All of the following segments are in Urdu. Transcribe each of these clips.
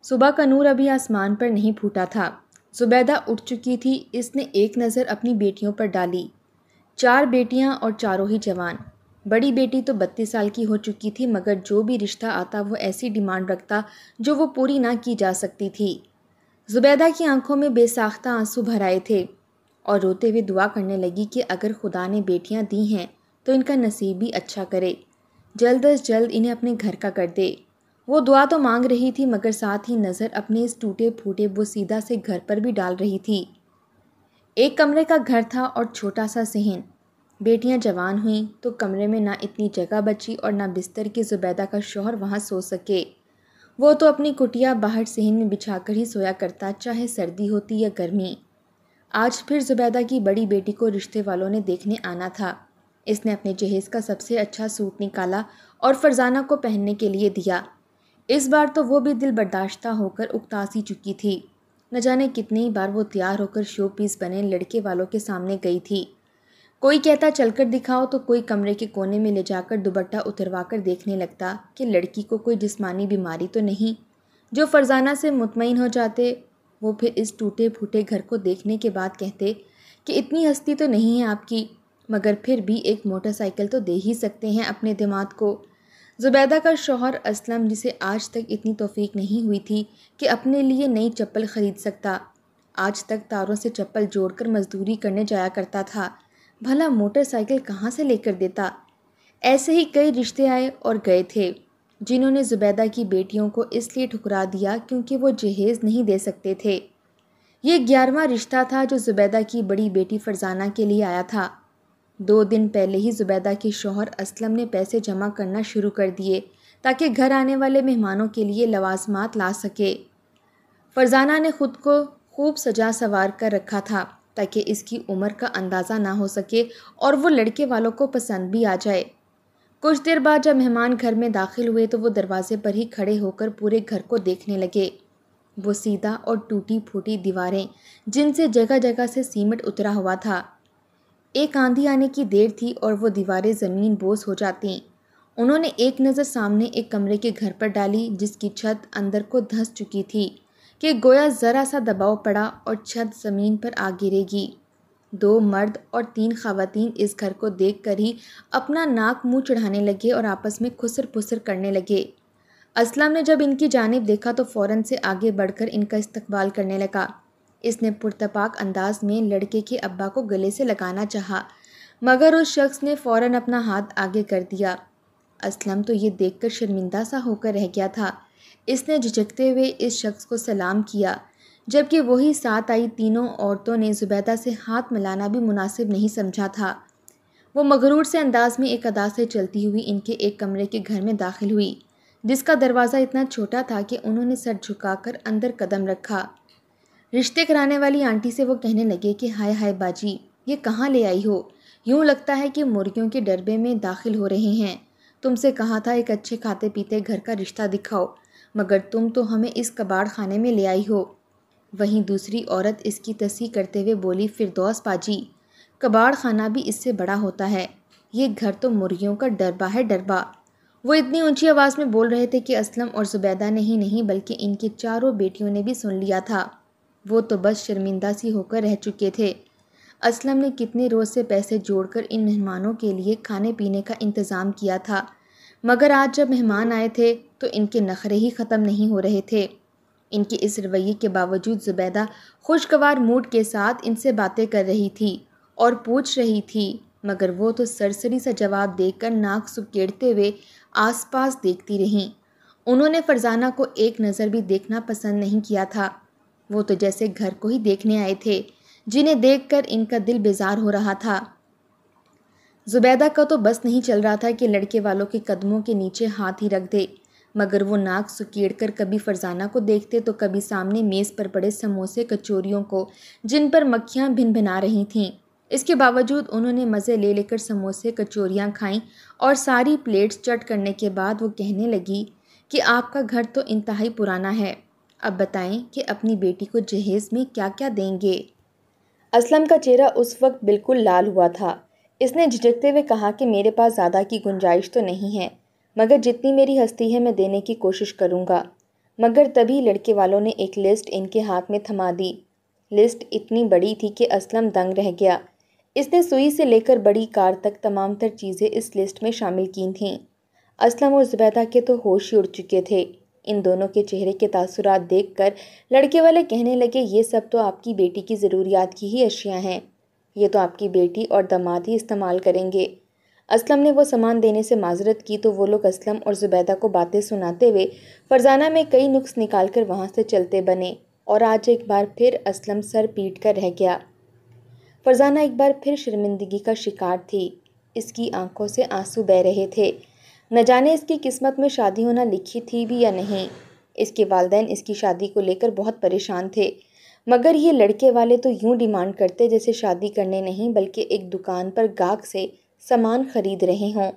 صبح کا نور ابھی آسمان پر نہیں پھوٹا تھا۔ زبیدہ اٹھ چکی تھی۔ اس نے ایک نظر اپنی بیٹیوں پر ڈالی۔ 4 بیٹیاں اور چاروں ہی جوان۔ بڑی بیٹی تو 32 سال کی ہو چکی تھی، مگر جو بھی رشتہ آتا وہ ایسی ڈیمانڈ رکھتا جو وہ پوری نہ کی جا سکتی تھی۔ زبیدہ کی آنکھوں میں بے ساختہ آنسو بھر آئے تھے اور روتے ہوئے دعا کرنے لگی کہ اگر خدا نے بیٹیاں دی ہیں تو ان کا نصیب بھی اچھا کرے، جلد از جلد انہیں اپنے گھر کا کر دے۔ وہ دعا تو مانگ رہی تھی مگر ساتھ ہی نظر اپنے اس ٹوٹے پھوٹے وہ سیدھا سے گھر پر بھی ڈال رہی تھی۔ ایک کمرے کا گھر تھا اور چھوٹا سا صحن۔ بیٹیاں جوان ہوئیں تو کمرے میں نہ اتنی جگہ بچی اور نہ بستر کہ زبیدہ کا شوہر وہاں سو سکے۔ وہ تو اپنی کٹیا باہر صحن میں بچھا کر ہی سویا کرتا، چاہے سردی ہوتی یا گرمی۔ آج پھر زبیدہ کی بڑی بیٹی کو رشتے والوں نے دیکھنے آنا تھا۔ اس نے اپنے جہیز کا سب سے اچھا سوٹ نکالا اور فرزانہ کو پہننے کے لیے دیا۔ اس بار تو وہ بھی دل برداشتہ ہو کر اکتا سی چکی تھی۔ نہ جانے کتنی بار وہ تیار ہو کر شو پیس بنے لڑکے والوں کے سامنے گئی تھی۔ کوئی کہتا چل کر دکھاؤ تو کوئی کمرے کے کونے میں لے جا کر دوپٹہ اتروا کر دیکھنے لگتا کہ لڑکی کو کوئی جسمانی بیماری تو نہیں۔ جو فرزانہ سے مطمئن ہو جاتے وہ پھر اس ٹوٹے پھوٹے گھر کو دیکھنے کے بعد کہتے کہ اتنی ہستی تو نہیں ہے آپ کی، مگر پھر بھی ایک موٹر سائیکل تو دے ہی سکتے ہیں اپنے داماد کو۔ زبیدہ کا شوہر اسلم، جسے آج تک اتنی توفیق نہیں ہوئی تھی کہ اپنے لیے نئی چپل خرید سکتا، آج تک تاروں سے چپل جوڑ کر مزدوری کرنے جایا کرتا تھا، بھلا موٹر سائیکل کہاں سے لے کر دیتا؟ ایسے ہی کئی رشتے آئے اور گئے تھے جنہوں نے زبیدہ کی بیٹیوں کو اس لیے ٹھکرا دیا کیونکہ وہ جہیز نہیں دے سکتے تھے۔ یہ 11واں رشتہ تھا جو زبیدہ کی بڑی بیٹی فرزانہ کے لیے آیا تھا۔ 2 دن پہلے ہی زبیدہ کے شوہر اسلم نے پیسے جمع کرنا شروع کر دیے تاکہ گھر آنے والے مہمانوں کے لیے لوازمات لا سکے۔ فرزانہ نے خود کو خوب سجا سنوار کر رکھا تھا تاکہ اس کی عمر کا اندازہ نہ ہو سکے اور وہ لڑکے والوں کو پسند بھی آ جائے۔ کچھ دیر بعد جب مہمان گھر میں داخل ہوئے تو وہ دروازے پر ہی کھڑے ہو کر پورے گھر کو دیکھنے لگے۔ وہ سیدھا اور ٹوٹی پھوٹی دیواریں جن سے جگہ جگہ سے سیمنٹ اترا ہوا تھا۔ ایک آندھی آنے کی دیر تھی اور وہ دیواریں زمین بوس ہو جاتیں۔ انہوں نے ایک نظر سامنے ایک کمرے کے گھر پر ڈالی جس کی چھت اندر کو دھنس چکی تھی کہ گویا ذرا سا دباؤ پڑا اور چھت زمین پر آ گرے گی۔ 2 مرد اور 3 خواتین اس گھر کو دیکھ کر ہی اپنا ناک منہ چڑھانے لگے اور آپس میں خسر پسر کرنے لگے۔ اسلم نے جب ان کی جانب دیکھا تو فوراً سے آگے بڑھ کر ان کا استقبال کرنے لگا۔ اس نے پرتپاک انداز میں لڑکے کے ابا کو گلے سے لگانا چاہا مگر اس شخص نے فوراً اپنا ہاتھ آگے کر دیا۔ اسلم تو یہ دیکھ کر شرمندہ سا ہو کر رہ گیا تھا۔ اس نے جھجکتے ہوئے اس شخص کو سلام کیا، جبکہ وہی ساتھ آئی تینوں عورتوں نے زبیدہ سے ہاتھ ملانا بھی مناسب نہیں سمجھا تھا۔ وہ مغرور سے انداز میں ایک ادا سے چلتی ہوئی ان کے ایک کمرے کے گھر میں داخل ہوئی جس کا دروازہ اتنا چھوٹا تھا کہ انہوں نے سر جھکا کر اندر قدم رکھا۔ رشتے کرانے والی آنٹی سے وہ کہنے لگے کہ ہائے ہائے باجی، یہ کہاں لے آئی ہو؟ یوں لگتا ہے کہ مرغیوں کے ڈربے میں داخل ہو رہے ہیں۔ تم سے کہا تھا ایک اچھے کھاتے پیتے گھر کا رشتہ دکھاؤ، مگر تم تو ہمیں اس کباڑ خانے میں لے آئی ہو۔ وہیں دوسری عورت اس کی تصحیح کرتے ہوئے بولی، فردوس باجی، کباڑ خانہ بھی اس سے بڑا ہوتا ہے، یہ گھر تو مرغیوں کا ڈربا ہے، ڈربا۔ وہ اتنی اونچی آواز میں بول رہے تھے کہ اسلم اور زبیدہ نے ہی نہیں بلکہ ان کی 4 بیٹیوں نے بھی سن لیا تھا۔ وہ تو بس شرمندہ سی ہو کر رہ چکے تھے۔ اسلم نے کتنے روز سے پیسے جوڑ کر ان مہمانوں کے لیے کھانے پینے کا انتظام کیا تھا، مگر آج جب مہمان آئے تھے تو ان کے نخرے ہی ختم نہیں ہو رہے تھے۔ ان کے اس رویے کے باوجود زبیدہ خوشگوار موڈ کے ساتھ ان سے باتیں کر رہی تھی اور پوچھ رہی تھی، مگر وہ تو سرسری سا جواب دے کر ناک سکیڑتے ہوئے آس پاس دیکھتی رہیں۔ انہوں نے فرزانہ کو ایک نظر بھی دیکھنا پسند نہیں کیا تھا۔ وہ تو جیسے گھر کو ہی دیکھنے آئے تھے جنہیں دیکھ کر ان کا دل بیزار ہو رہا تھا۔ زبیدہ کا تو بس نہیں چل رہا تھا کہ لڑکے والوں کے قدموں کے نیچے ہاتھ ہی رکھ دے، مگر وہ ناک سکیڑ کر کبھی فرزانہ کو دیکھتے تو کبھی سامنے میز پر پڑے سموسے کچوریوں کو جن پر مکھیاں بھن بھنا رہی تھیں۔ اس کے باوجود انہوں نے مزے لے لے کر سموسے کچوریاں کھائیں اور ساری پلیٹس چٹ کرنے کے بعد وہ کہنے لگی کہ آپ کا گھر تو انتہائی پرانا ہے، اب بتائیں کہ اپنی بیٹی کو جہیز میں کیا کیا دیں گے؟ اسلم کا چہرہ اس وقت بالکل لال ہوا تھا۔ اس نے جھجکتے ہوئے کہا کہ میرے پاس زیادہ کی گنجائش تو نہیں ہے، مگر جتنی میری ہستی ہے میں دینے کی کوشش کروں گا۔ مگر تبھی لڑکے والوں نے ایک لسٹ ان کے ہاتھ میں تھما دی۔ لسٹ اتنی بڑی تھی کہ اسلم دنگ رہ گیا۔ اس نے سوئی سے لے کر بڑی کار تک تمام تر چیزیں اس لسٹ میں شامل کی تھیں۔ اسلم اور زبیدہ کے تو ہوش ہی اڑ چکے تھے۔ ان دونوں کے چہرے کے تاثرات دیکھ کر لڑکے والے کہنے لگے، یہ سب تو آپ کی بیٹی کی ضروریات کی ہی اشیاء ہیں، یہ تو آپ کی بیٹی اور داماد ہی استعمال کریں گے۔ اسلم نے وہ سامان دینے سے معذرت کی تو وہ لوگ اسلم اور زبیدہ کو باتیں سناتے ہوئے فرزانہ میں کئی نقص نکال کر وہاں سے چلتے بنے، اور آج ایک بار پھر اسلم سر پیٹ کر رہ گیا۔ فرزانہ ایک بار پھر شرمندگی کا شکار تھی۔ اس کی آنکھوں سے آنسو بہہ رہے تھے۔ نہ جانے اس کی قسمت میں شادی ہونا لکھی تھی بھی یا نہیں۔ اس کے والدین اس کی شادی کو لے کر بہت پریشان تھے، مگر یہ لڑکے والے تو یوں ڈیمانڈ کرتے جیسے شادی کرنے نہیں بلکہ ایک دکان پر گاہک سے سامان خرید رہے ہوں۔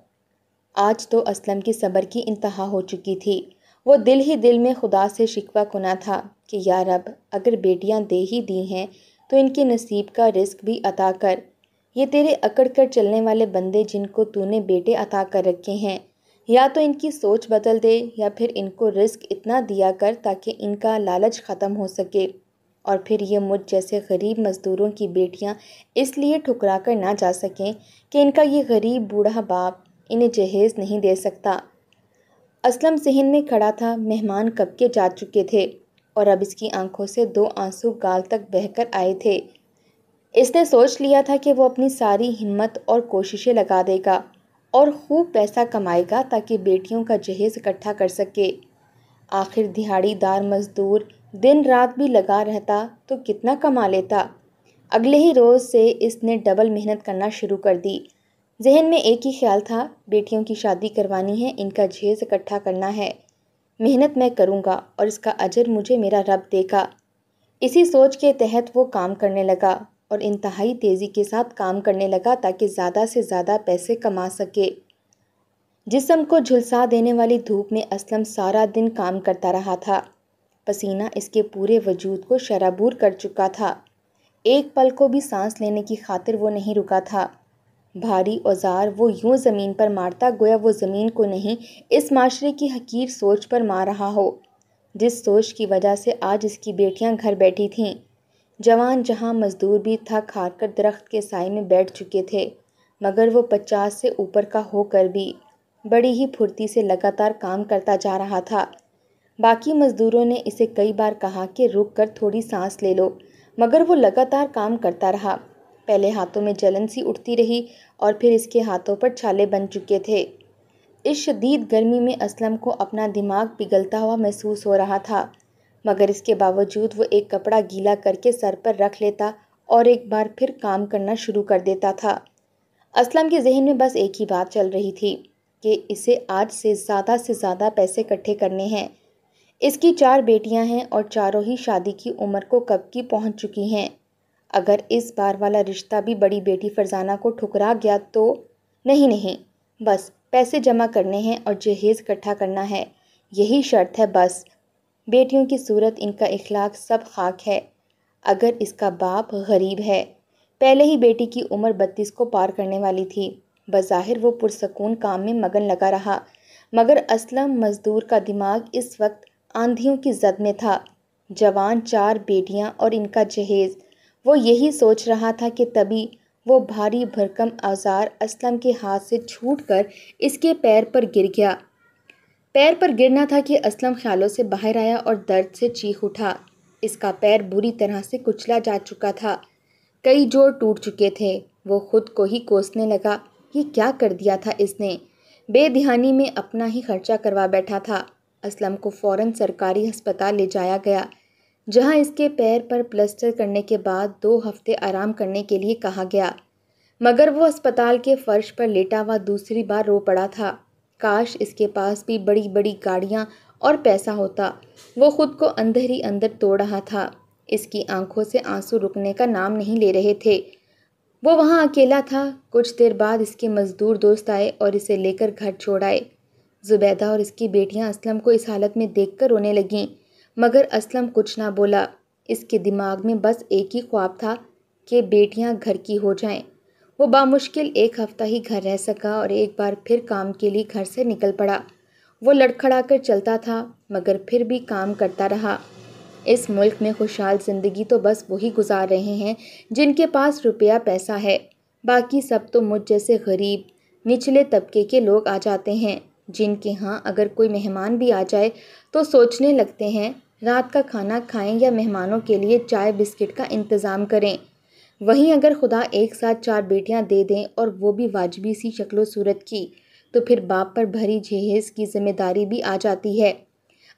آج تو اسلم کی صبر کی انتہا ہو چکی تھی۔ وہ دل ہی دل میں خدا سے شکوہ کنا تھا کہ یا رب، اگر بیٹیاں دے ہی دی ہیں تو ان کے نصیب کا رزق بھی عطا کر۔ یہ تیرے اکڑ کر چلنے والے بندے جن کو تو نے بیٹے عطا کر رکھے ہیں، یا تو ان کی سوچ بدل دے یا پھر ان کو رزق اتنا دیا کر تاکہ ان کا لالچ ختم ہو سکے، اور پھر یہ مجھ جیسے غریب مزدوروں کی بیٹیاں اس لیے ٹھکرا کر نہ جا سکیں کہ ان کا یہ غریب بوڑھا باپ انہیں جہیز نہیں دے سکتا۔ اسلم صحن میں کھڑا تھا۔ مہمان کب کے جا چکے تھے اور اب اس کی آنکھوں سے 2 آنسو گال تک بہہ کر آئے تھے۔ اس نے سوچ لیا تھا کہ وہ اپنی ساری ہمت اور کوششیں لگا دے گا اور خوب پیسہ کمائے گا تاکہ بیٹیوں کا جہیز اکٹھا کر سکے۔ آخر دہاڑی دار مزدور دن رات بھی لگا رہتا تو کتنا کما لیتا۔ اگلے ہی روز سے اس نے ڈبل محنت کرنا شروع کر دی۔ ذہن میں ایک ہی خیال تھا، بیٹیوں کی شادی کروانی ہے، ان کا جہیز اکٹھا کرنا ہے۔ محنت میں کروں گا اور اس کا اجر مجھے میرا رب دے گا۔ اسی سوچ کے تحت وہ کام کرنے لگا اور انتہائی تیزی کے ساتھ کام کرنے لگا تاکہ زیادہ سے زیادہ پیسے کما سکے۔ جسم کو جھلسا دینے والی دھوپ میں اسلم سارا دن کام کرتا رہا تھا۔ پسینہ اس کے پورے وجود کو شرابور کر چکا تھا۔ ایک پل کو بھی سانس لینے کی خاطر وہ نہیں رکا تھا۔ بھاری اوزار وہ یوں زمین پر مارتا گویا وہ زمین کو نہیں، اس معاشرے کی حقیر سوچ پر مار رہا ہو، جس سوچ کی وجہ سے آج اس کی بیٹیاں گھر بیٹھی تھیں۔ جوان جہاں مزدور بھی تھک ہار کر درخت کے سائے میں بیٹھ چکے تھے، مگر وہ 50 سے اوپر کا ہو کر بھی بڑی ہی پھرتی سے لگاتار کام کرتا جا رہا تھا۔ باقی مزدوروں نے اسے کئی بار کہا کہ رک کر تھوڑی سانس لے لو، مگر وہ لگاتار کام کرتا رہا۔ پہلے ہاتھوں میں جلن سی اٹھتی رہی اور پھر اس کے ہاتھوں پر چھالے بن چکے تھے۔ اس شدید گرمی میں اسلم کو اپنا دماغ پگھلتا ہوا محسوس ہو رہا تھا، مگر اس کے باوجود وہ ایک کپڑا گیلا کر کے سر پر رکھ لیتا اور ایک بار پھر کام کرنا شروع کر دیتا تھا۔ اسلم کے ذہن میں بس ایک ہی بات چل رہی تھی کہ اسے آج سے زیادہ پیسے اکٹھے کرنے ہیں۔ اس کی 4 بیٹیاں ہیں اور چاروں ہی شادی کی عمر کو کب کی پہنچ چکی ہیں۔ اگر اس بار والا رشتہ بھی بڑی بیٹی فرزانہ کو ٹھکرا گیا تو نہیں، بس پیسے جمع کرنے ہیں اور جہیز اکٹھا کرنا ہے، یہی شرط ہے بس۔ بیٹیوں کی صورت، ان کا اخلاق سب خاک ہے۔ اگر اس کا باپ غریب ہے، پہلے ہی بیٹی کی عمر 32 کو پار کرنے والی تھی۔ بظاہر وہ پرسکون کام میں مگن لگا رہا، مگر اسلم مزدور کا دماغ اس وقت آندھیوں کی زد میں تھا۔ جوان 4 بیٹیاں اور ان کا جہیز، وہ یہی سوچ رہا تھا کہ تبھی وہ بھاری بھرکم اوزار اسلم کے ہاتھ سے چھوٹ کر اس کے پیر پر گر گیا۔ پیر پر گرنا تھا کہ اسلم خیالوں سے باہر آیا اور درد سے چیخ اٹھا۔ اس کا پیر بری طرح سے کچلا جا چکا تھا، کئی جوڑ ٹوٹ چکے تھے۔ وہ خود کو ہی کوسنے لگا، یہ کیا کر دیا تھا اس نے؟ بے دھیانی میں اپنا ہی خرچہ کروا بیٹھا تھا۔ اسلم کو فوراً سرکاری ہسپتال لے جایا گیا، جہاں اس کے پیر پر پلسٹر کرنے کے بعد 2 ہفتے آرام کرنے کے لیے کہا گیا، مگر وہ اسپتال کے فرش پر لیٹا ہوا دوسری بار رو پڑا تھا۔ کاش اس کے پاس بھی بڑی بڑی گاڑیاں اور پیسہ ہوتا۔ وہ خود کو اندر ہی اندر توڑ رہا تھا۔ اس کی آنکھوں سے آنسو رکنے کا نام نہیں لے رہے تھے۔ وہ وہاں اکیلا تھا۔ کچھ دیر بعد اس کے مزدور دوست آئے اور اسے لے کر گھر چھوڑ آئے۔ زبیدہ اور اس کی بیٹیاں اسلم کو اس حالت میں دیکھ کر رونے لگیں، مگر اسلم کچھ نہ بولا۔ اس کے دماغ میں بس ایک ہی خواب تھا کہ بیٹیاں گھر کی ہو جائیں۔ وہ بامشکل 1 ہفتہ ہی گھر رہ سکا اور ایک بار پھر کام کے لیے گھر سے نکل پڑا۔ وہ لڑکھڑا کر چلتا تھا مگر پھر بھی کام کرتا رہا۔ اس ملک میں خوشحال زندگی تو بس وہی گزار رہے ہیں جن کے پاس روپیہ پیسہ ہے، باقی سب تو مجھ جیسے غریب نچلے طبقے کے لوگ آ جاتے ہیں، جن کے ہاں اگر کوئی مہمان بھی آ جائے تو سوچنے لگتے ہیں رات کا کھانا کھائیں یا مہمانوں کے لیے چائے بسکٹ کا انتظام کریں۔ وہیں اگر خدا ایک ساتھ 4 بیٹیاں دے دیں اور وہ بھی واجبی سی شکل و صورت کی، تو پھر باپ پر بھری جہیز کی ذمہ داری بھی آ جاتی ہے۔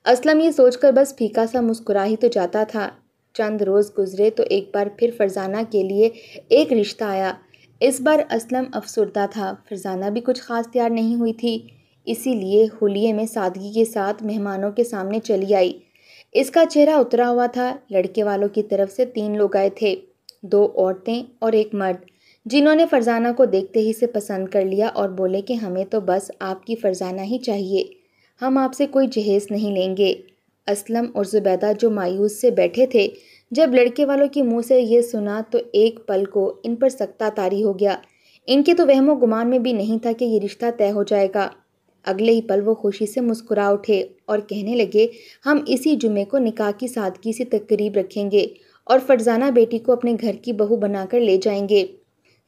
اسلم یہ سوچ کر بس پھیکا سا مسکرا ہی تو جاتا تھا۔ چند روز گزرے تو ایک بار پھر فرزانہ کے لیے ایک رشتہ آیا۔ اس بار اسلم افسردہ تھا، فرزانہ بھی کچھ خاص تیار نہیں ہوئی تھی، اسی لیے حلیے میں سادگی کے ساتھ مہمانوں کے سامنے چلی آئی۔ اس کا چہرہ اترا ہوا تھا۔ لڑکے والوں کی طرف سے 3 لوگ آئے تھے، 2 عورتیں اور ایک مرد، جنہوں نے فرزانہ کو دیکھتے ہی سے پسند کر لیا اور بولے کہ ہمیں تو بس آپ کی فرزانہ ہی چاہیے، ہم آپ سے کوئی جہیز نہیں لیں گے۔ اسلم اور زبیدہ جو مایوس سے بیٹھے تھے، جب لڑکے والوں کے منہ سے یہ سنا تو ایک پل کو ان پر سکتہ طاری ہو گیا۔ ان کے تو وہم و گمان میں بھی نہیں تھا کہ یہ رشتہ طے ہو جائے گا۔ اگلے ہی پل وہ خوشی سے مسکرا اٹھے اور کہنے لگے، ہم اسی جمعے کو نکاح کی سادگی سے تقریب رکھیں گے اور فرزانہ بیٹی کو اپنے گھر کی بہو بنا کر لے جائیں گے۔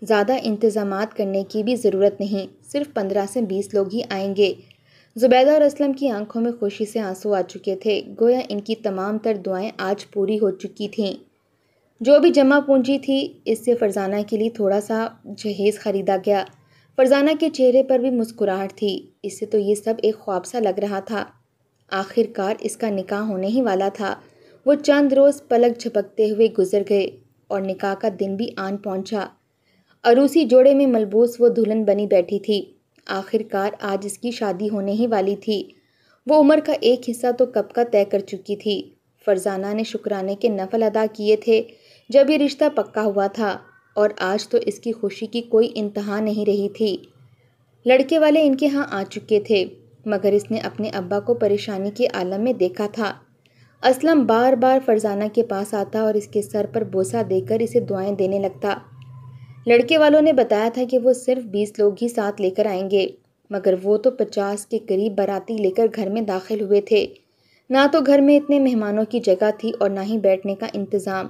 زیادہ انتظامات کرنے کی بھی ضرورت نہیں، صرف 15 سے 20 لوگ ہی آئیں گے۔ زبیدہ اور اسلم کی آنکھوں میں خوشی سے آنسو آ چکے تھے، گویا ان کی تمام تر دعائیں آج پوری ہو چکی تھیں۔ جو بھی جمع پونجی تھی، اس سے فرزانہ کے لیے تھوڑا سا جہیز خریدا گیا۔ فرزانہ کے چہرے پر بھی مسکراہٹ تھی، اس سے تو یہ سب ایک خواب سا لگ رہا تھا۔ آخر کار اس کا نکاح ہونے ہی والا تھا۔ وہ چند روز پلک جھپکتے ہوئے گزر گئے اور نکاح کا دن بھی آن پہنچا۔ عروسی جوڑے میں ملبوس وہ دلہن بنی بیٹھی تھی۔ آخر کار آج اس کی شادی ہونے ہی والی تھی۔ وہ عمر کا ایک حصہ تو کب کا طے کر چکی تھی۔ فرزانہ نے شکرانے کے نفل ادا کیے تھے جب یہ رشتہ پکا ہوا تھا، اور آج تو اس کی خوشی کی کوئی انتہا نہیں رہی تھی۔ لڑکے والے ان کے ہاں آ چکے تھے، مگر اس نے اپنے ابا کو پریشانی کے عالم میں دیکھا تھا۔ اسلم بار بار فرزانہ کے پاس آتا اور اس کے سر پر بوسہ دے کر اسے دعائیں دینے لگتا۔ لڑکے والوں نے بتایا تھا کہ وہ صرف 20 لوگ ہی ساتھ لے کر آئیں گے، مگر وہ تو 50 کے قریب باراتی لے کر گھر میں داخل ہوئے تھے۔ نہ تو گھر میں اتنے مہمانوں کی جگہ تھی اور نہ ہی بیٹھنے کا انتظام۔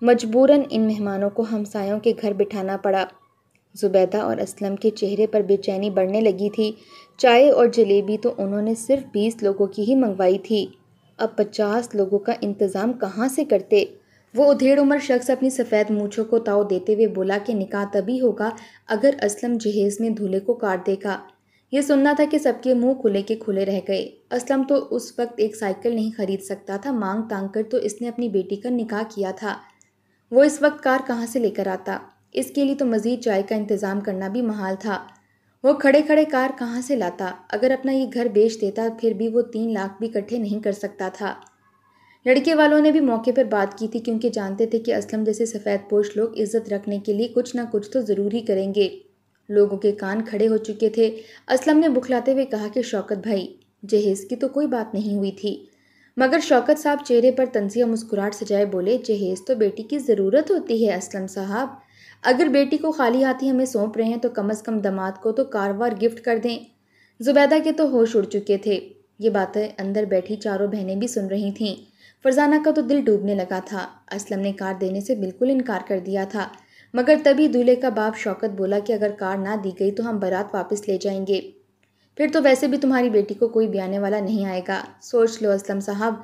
مجبوراً ان مہمانوں کو ہمسایوں کے گھر بٹھانا پڑا۔ زبیدہ اور اسلم کے چہرے پر بے چینی بڑھنے لگی تھی۔ چائے اور جلیبی تو انہوں نے صرف 20 لوگوں کی ہی منگوائی تھی، اب 50 لوگوں کا انتظام کہاں سے کرتے؟ وہ ادھیڑ عمر شخص اپنی سفید مونچھوں کو تاؤ دیتے ہوئے بولا کہ نکاح تبھی ہوگا اگر اسلم جہیز میں دولہے کو کاٹ دے گا۔ یہ سننا تھا کہ سب کے منہ کھلے کے کھلے رہ گئے۔ اسلم تو اس وقت ایک سائیکل نہیں خرید سکتا تھا، مانگ تانگ کر تو اس نے اپنی بیٹی کا نکاح کیا تھا۔ وہ اس وقت کار کہاں سے لے کر آتا؟ اس کے لیے تو مزید چائے کا انتظام کرنا بھی محال تھا۔ وہ کھڑے کھڑے کار کہاں سے لاتا؟ اگر اپنا یہ گھر بیچ دیتا پھر بھی وہ 3 لاکھ بھی اکٹھے نہیں کر سکتا تھا۔ لڑکے والوں نے بھی موقع پر بات کی تھی، کیونکہ جانتے تھے کہ اسلم جیسے سفید پوش لوگ عزت رکھنے کے لیے کچھ نہ کچھ تو ضرور ہی کریں گے۔ لوگوں کے کان کھڑے ہو چکے تھے۔ اسلم نے بکھلاتے ہوئے کہا کہ شوکت بھائی، جہیز کی تو کوئی بات نہیں ہوئی تھی، مگر شوکت صاحب چہرے پر طنزیہ مسکراہٹ سجائے بولے، جہیز تو بیٹی کی ضرورت ہوتی ہے اسلم صاحب، اگر بیٹی کو خالی ہاتھی ہمیں سونپ رہے ہیں تو کم از کم داماد کو تو کاروار گفٹ کر دیں۔ زبیدہ کے تو ہوش اڑ چکے تھے۔ یہ باتیں اندر بیٹھی چاروں بہنیں بھی سن رہی تھیں۔ فرزانہ کا تو دل ڈوبنے لگا تھا۔ اسلم نے کار دینے سے بالکل انکار کر دیا تھا، مگر تبھی دولہے کا باپ شوکت بولا کہ اگر کار نہ دی گئی تو ہم بارات واپس لے جائیں گے، پھر تو ویسے بھی تمہاری بیٹی کو کوئی بیانے والا نہیں آئے گا۔ سوچ لو اسلم صاحب۔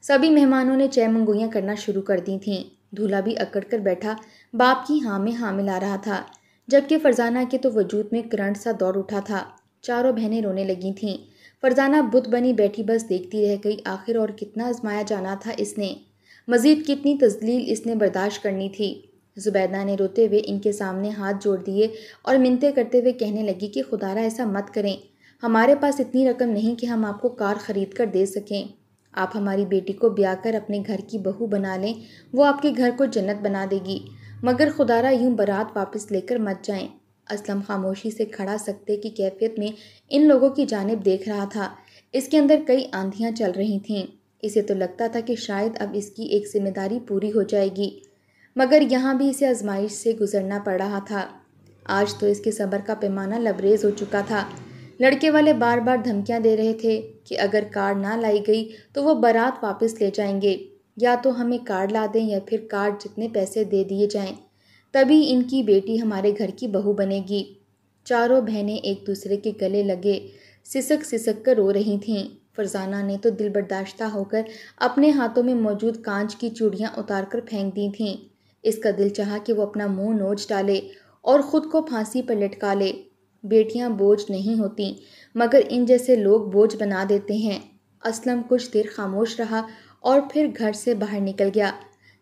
سبھی مہمانوں نے چہ منگوئیاں کرنا شروع کر دی تھیں۔ دولہا بھی اکڑ کر بیٹھا باپ کی ہاں میں ہاں ملا رہا تھا، جبکہ فرزانہ کے تو وجود میں کرنٹ سا دوڑ اٹھا تھا۔ چاروں بہنیں رونے لگی تھیں۔ فرزانہ بت بنی بیٹھی بس دیکھتی رہ گئی۔ آخر اور کتنا آزمایا جانا تھا اس نے، مزید کتنی تذلیل اس نے برداشت کرنی تھی۔ زبیدہ نے روتے ہوئے ان کے سامنے ہاتھ جوڑ دیے اور منتیں کرتے ہوئے کہنے لگی کہ خدارا ایسا مت کریں، ہمارے پاس اتنی رقم نہیں کہ ہم آپ کو کار خرید کر دے سکیں۔ آپ ہماری بیٹی کو بیاہ کر اپنے گھر کی بہو بنا لیں، وہ آپ کے گھر کو جنت بنا دے گی، مگر خدارا یوں بارات واپس لے کر مت جائیں۔ اسلم خاموشی سے کھڑا سکتے کی کیفیت میں ان لوگوں کی جانب دیکھ رہا تھا۔ اس کے اندر کئی آندھیاں چل رہی تھیں۔ اسے تو لگتا تھا کہ شاید اب اس کی ایک ذمہ داری پوری ہو جائے گی، مگر یہاں بھی اسے آزمائش سے گزرنا پڑ رہا تھا۔ آج تو اس کے صبر کا پیمانہ لبریز ہو چکا تھا۔ لڑکے والے بار بار دھمکیاں دے رہے تھے کہ اگر کارڈ نہ لائی گئی تو وہ بارات واپس لے جائیں گے، یا تو ہمیں کارڈ لا دیں یا پھر کارڈ جتنے پیسے دے دیے جائیں، تبھی ان کی بیٹی ہمارے گھر کی بہو بنے گی۔ چاروں بہنیں ایک دوسرے کے گلے لگے سسک سسک کر رو رہی تھیں۔ فرزانہ نے تو دل برداشتہ ہو کر اپنے ہاتھوں میں موجود کانچ کی چوڑیاں اتار کر پھینک دی تھیں۔ اس کا دل چاہا کہ وہ اپنا منہ نوچ ڈالے اور خود کو پھانسی پر لٹکا لے۔ بیٹیاں بوجھ نہیں ہوتیں، مگر ان جیسے لوگ بوجھ بنا دیتے ہیں۔ اسلم کچھ دیر خاموش رہا اور پھر گھر سے باہر نکل گیا۔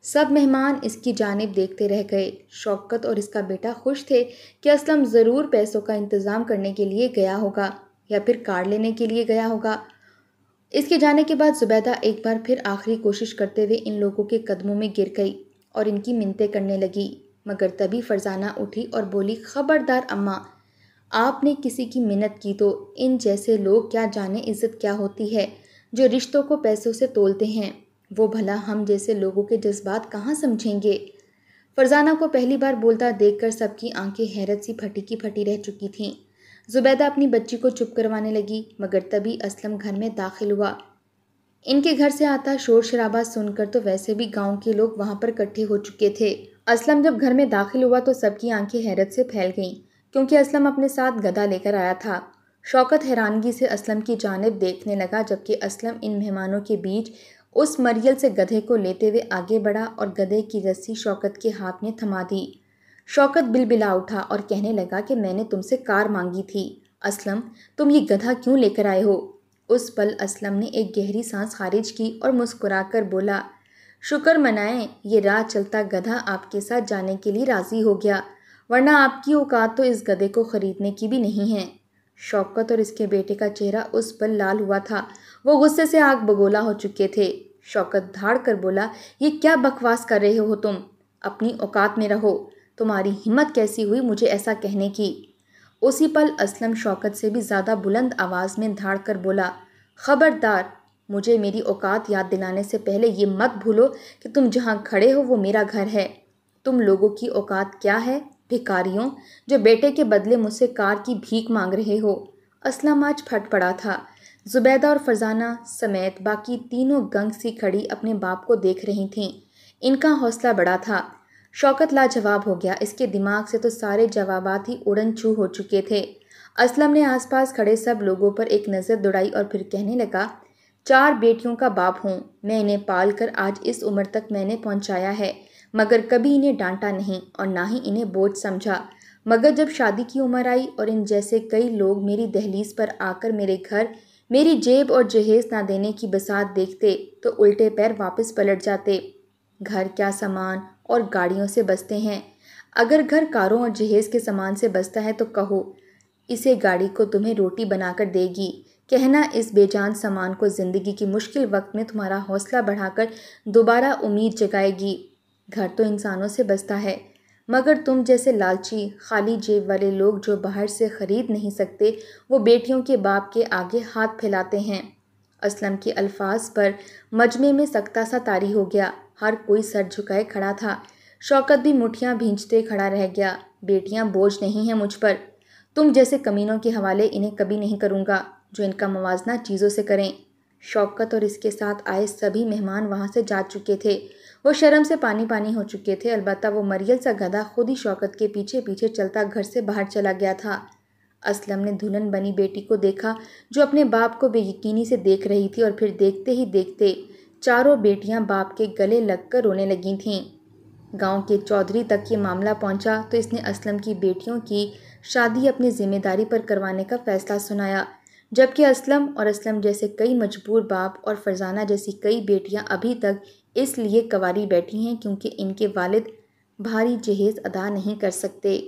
سب مہمان اس کی جانب دیکھتے رہ گئے۔ شوکت اور اس کا بیٹا خوش تھے کہ اسلم ضرور پیسوں کا انتظام کرنے کے لیے گیا ہوگا یا پھر کارڈ لینے کے لیے گیا ہوگا۔ اس کے جانے کے بعد زبیدہ ایک بار پھر آخری کوشش کرتے ہوئے ان لوگوں کے قدموں میں گر گئی اور ان کی منتیں کرنے لگی، مگر تبھی فرزانہ اٹھی اور بولی، خبردار اماں، آپ نے کسی کی منت کی تو ان جیسے لوگ کیا جانے عزت کیا ہوتی ہے، جو رشتوں کو پیسوں سے تولتے ہیں، وہ بھلا ہم جیسے لوگوں کے جذبات کہاں سمجھیں گے۔ فرزانہ کو پہلی بار بولتا دیکھ کر سب کی آنکھیں حیرت سی پھٹی کی پھٹی رہ چکی تھیں۔ زبیدہ اپنی بچی کو چپ کروانے لگی، مگر تبھی اسلم گھر میں داخل ہوا۔ ان کے گھر سے آتا شور شرابہ سن کر تو ویسے بھی گاؤں کے لوگ وہاں پر اکٹھے ہو چکے تھے۔ اسلم جب گھر میں داخل ہوا تو سب کی آنکھیں حیرت سے پھیل گئیں، کیونکہ اسلم اپنے ساتھ گدا لے کر آیا تھا۔ شوکت حیرانگی سے اسلم کی جانب دیکھنے لگا، جبکہ اسلم ان مہمانوں کے بیچ اس مریل سے گدھے کو لیتے ہوئے آگے بڑھا اور گدھے کی رسی شوکت کے ہاتھ میں تھما دی۔ شوکت بلبلا اٹھا اور کہنے لگا کہ میں نے تم سے کار مانگی تھی، اسلم تم یہ گدھا کیوں لے کر آئے ہو؟ اس پل اسلم نے ایک گہری سانس خارج کی اور مسکرا کر بولا، شکر منائیں یہ راہ چلتا گدھا آپ کے ساتھ جانے کے لیے راضی ہو گیا، ورنہ آپ کی اوقات تو اس گدھے کو خریدنے کی بھی نہیں ہے۔ شوکت اور اس کے بیٹے کا چہرہ اس پل لال ہوا تھا، وہ غصے سے آگ بگولا ہو چکے تھے۔ شوکت دھاڑ کر بولا، یہ کیا بکواس کر رہے ہو تم؟ اپنی اوقات میں رہو، تمہاری ہمت کیسی ہوئی مجھے ایسا کہنے کی؟ اسی پل اسلم شوکت سے بھی زیادہ بلند آواز میں دھاڑ کر بولا، خبردار، مجھے میری اوقات یاد دلانے سے پہلے یہ مت بھولو کہ تم جہاں کھڑے ہو وہ میرا گھر ہے۔ تم لوگوں کی اوقات کیا ہے، بھکاریوں، جو بیٹے کے بدلے مجھ سے کار کی بھیک مانگ رہے ہو۔ اسلم آج پھٹ پڑا تھا۔ زبیدہ اور فرزانہ سمیت باقی تینوں گنگ سی کھڑی اپنے باپ کو دیکھ رہی تھیں۔ ان کا حوصلہ بڑا تھا۔ شوکت لاجواب ہو گیا، اس کے دماغ سے تو سارے جوابات ہی اڑن چھو ہو چکے تھے۔ اسلم نے آس پاس کھڑے سب لوگوں پر ایک نظر دوڑائی اور پھر کہنے لگا، 4 بیٹیوں کا باپ ہوں میں، انہیں پال کر آج اس عمر تک میں نے پہنچایا ہے، مگر کبھی انہیں ڈانٹا نہیں اور نہ ہی انہیں بوجھ سمجھا، مگر جب شادی کی عمر آئی اور ان جیسے کئی لوگ میری دہلیز پر آ کر میرے گھر میری جیب اور جہیز نہ دینے کی بساط دیکھتے تو الٹے پیر واپس پلٹ جاتے۔ گھر کیا سامان اور گاڑیوں سے بستے ہیں، اگر گھر کاروں اور جہیز کے سامان سے بستا ہے تو کہو اسے گاڑی کو تمہیں روٹی بنا کر دے گی، کہنا اس بے جان سامان کو زندگی کی مشکل وقت میں تمہارا حوصلہ بڑھا کر دوبارہ امید جگائے گی۔ گھر تو انسانوں سے بستا ہے، مگر تم جیسے لالچی خالی جیب والے لوگ جو باہر سے خرید نہیں سکتے، وہ بیٹیوں کے باپ کے آگے ہاتھ پھیلاتے ہیں۔ اسلم کے الفاظ پر مجمع میں سکتہ سا طاری ہو گیا، ہر کوئی سر جھکائے کھڑا تھا۔ شوکت بھی مٹھیاں بھینجتے کھڑا رہ گیا، بیٹیاں بوجھ نہیں ہیں مجھ پر، تم جیسے کمینوں کے حوالے انہیں کبھی نہیں کروں گا جو ان کا موازنہ چیزوں سے کریں۔ شوکت اور اس کے ساتھ آئے سبھی مہمان وہاں سے جا چکے تھے، وہ شرم سے پانی پانی ہو چکے تھے، البتہ وہ مریل سا گدھا خود ہی شوکت کے پیچھے پیچھے چلتا گھر سے باہر چلا گیا تھا۔ اسلم نے دلہن بنی بیٹی کو دیکھا جو اپنے باپ کو بے یقینی سے دیکھ رہی تھی، اور پھر دیکھتے ہی دیکھتے چاروں بیٹیاں باپ کے گلے لگ کر رونے لگی تھیں۔ گاؤں کے چودھری تک یہ معاملہ پہنچا تو اس نے اسلم کی بیٹیوں کی شادی اپنی ذمہ داری پر کروانے کا فیصلہ سنایا، جبکہ اسلم اور اسلم جیسے کئی مجبور باپ اور فرزانہ جیسی کئی بیٹیاں ابھی تک اس لیے کنواری بیٹھی ہیں کیونکہ ان کے والد بھاری جہیز ادا نہیں کر سکتے۔